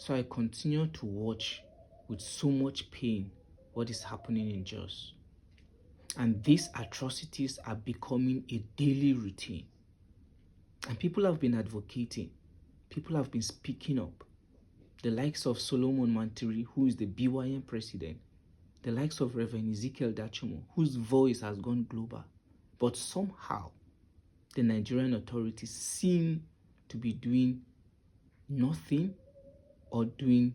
So I continue to watch with so much pain what is happening in Jos. And these atrocities are becoming a daily routine. And people have been advocating. People have been speaking up. The likes of Solomon Mantiri, who is the BYM president. The likes of Reverend Ezekiel Dachumo, whose voice has gone global. But somehow, the Nigerian authorities seem to be doing nothing or doing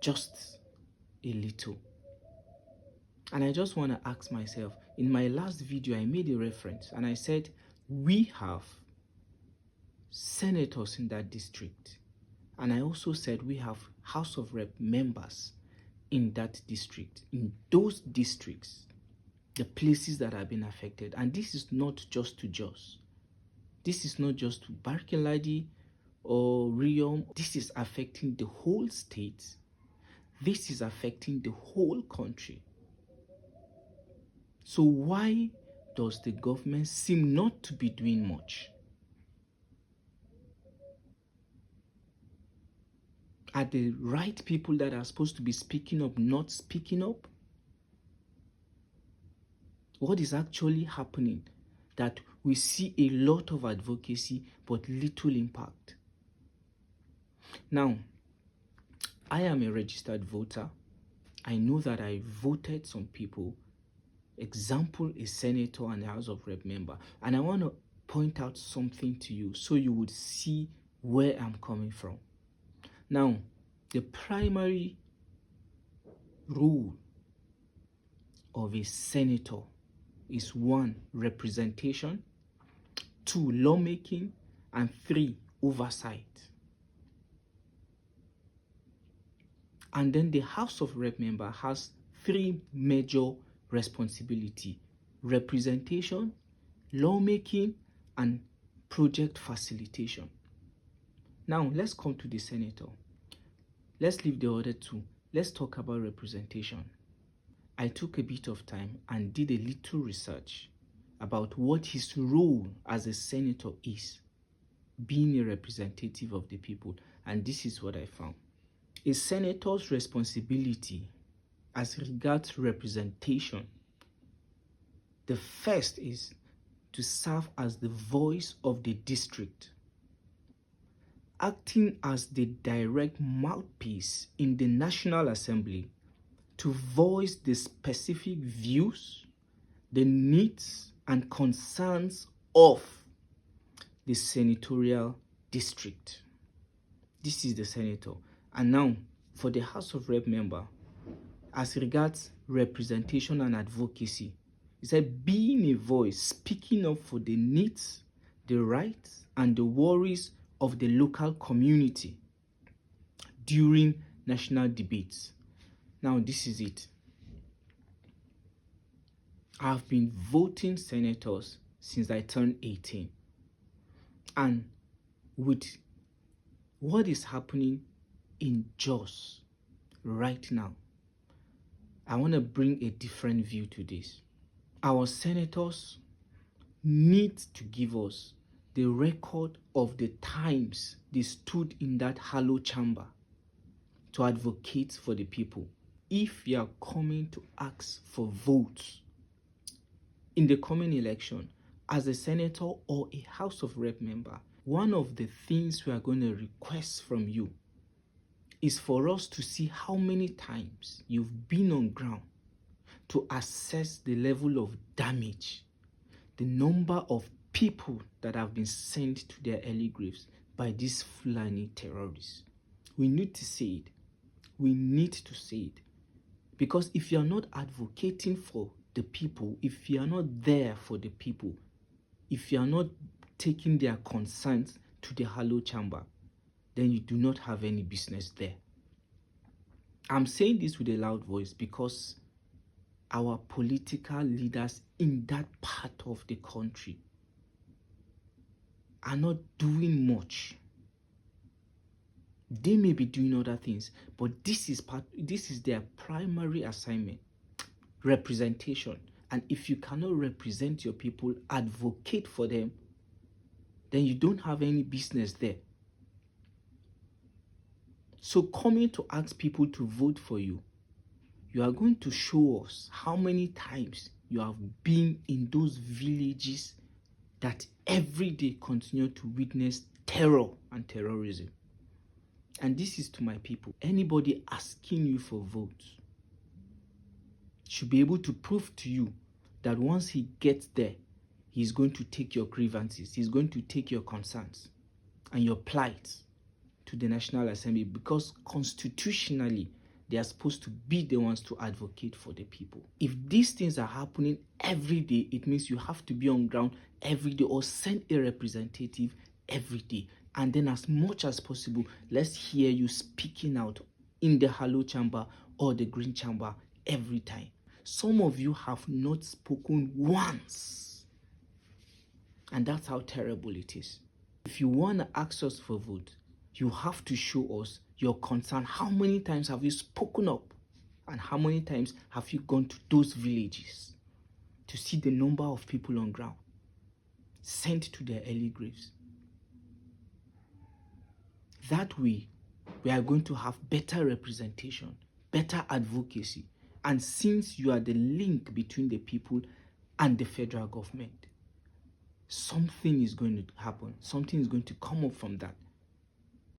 just a little. And I just want to ask myself, in my last video, I made a reference and I said, we have senators in that district. And I also said we have House of Rep members in that district, in those districts, the places that have been affected. And this is not just to Jos. This is not just to Barkeladi or Riom. This is affecting the whole state. This is affecting the whole country. So why does the government seem not to be doing much? Are the right people that are supposed to be speaking up not speaking up? What is actually happening that we see a lot of advocacy but little impact? Now, I am a registered voter. I know that I voted some people. Example, a senator and a House of Rep member. And I want to point out something to you so you would see where I'm coming from. Now, the primary role of a senator is 1, representation, 2, lawmaking, and 3, oversight. And then the House of Rep member has 3 major responsibilities: representation, lawmaking, and project facilitation. Now, let's come to the senator. Let's leave the other 2. Let's talk about representation. I took a bit of time and did a little research about what his role as a senator is, being a representative of the people, and this is what I found. A senator's responsibility as regards representation, the first is to serve as the voice of the district, acting as the direct mouthpiece in the National Assembly to voice the specific views, the needs, and concerns of the senatorial district. This is the senator. And now, for the House of Rep member, as regards representation and advocacy, he said being a voice, speaking up for the needs, the rights, and the worries of the local community during national debates. Now, this is it. I've been voting senators since I turned 18. And with what is happening in Jos right now, I want to bring a different view to this. Our senators need to give us the record of the times they stood in that hollow chamber to advocate for the people. If you are coming to ask for votes in the coming election as a senator or a House of Rep member, one of the things we are going to request from you is for us to see how many times you've been on ground to assess the level of damage, the number of people that have been sent to their early graves by these Fulani terrorists. We need to say it. We need to say it. Because if you are not advocating for the people, if you are not there for the people, if you are not taking their concerns to the hollow chamber, then you do not have any business there. I'm saying this with a loud voice because our political leaders in that part of the country are not doing much. They may be doing other things, but this is their primary assignment: representation. And if you cannot represent your people, advocate for them, then you don't have any business there. So coming to ask people to vote for you, you are going to show us how many times you have been in those villages that every day continue to witness terror and terrorism. And this is to my people. Anybody asking you for votes should be able to prove to you that once he gets there, he's going to take your grievances, he's going to take your concerns and your plight to the National Assembly, because constitutionally they are supposed to be the ones to advocate for the people. If these things are happening every day, it means you have to be on ground every day or send a representative every day. And then as much as possible, let's hear you speaking out in the Hello Chamber or the Green Chamber every time. Some of you have not spoken once. And that's how terrible it is. If you want to ask us for vote, you have to show us your concern. How many times have you spoken up? And how many times have you gone to those villages to see the number of people on ground sent to their early graves? That way, we are going to have better representation, better advocacy. And since you are the link between the people and the federal government, something is going to happen. Something is going to come up from that.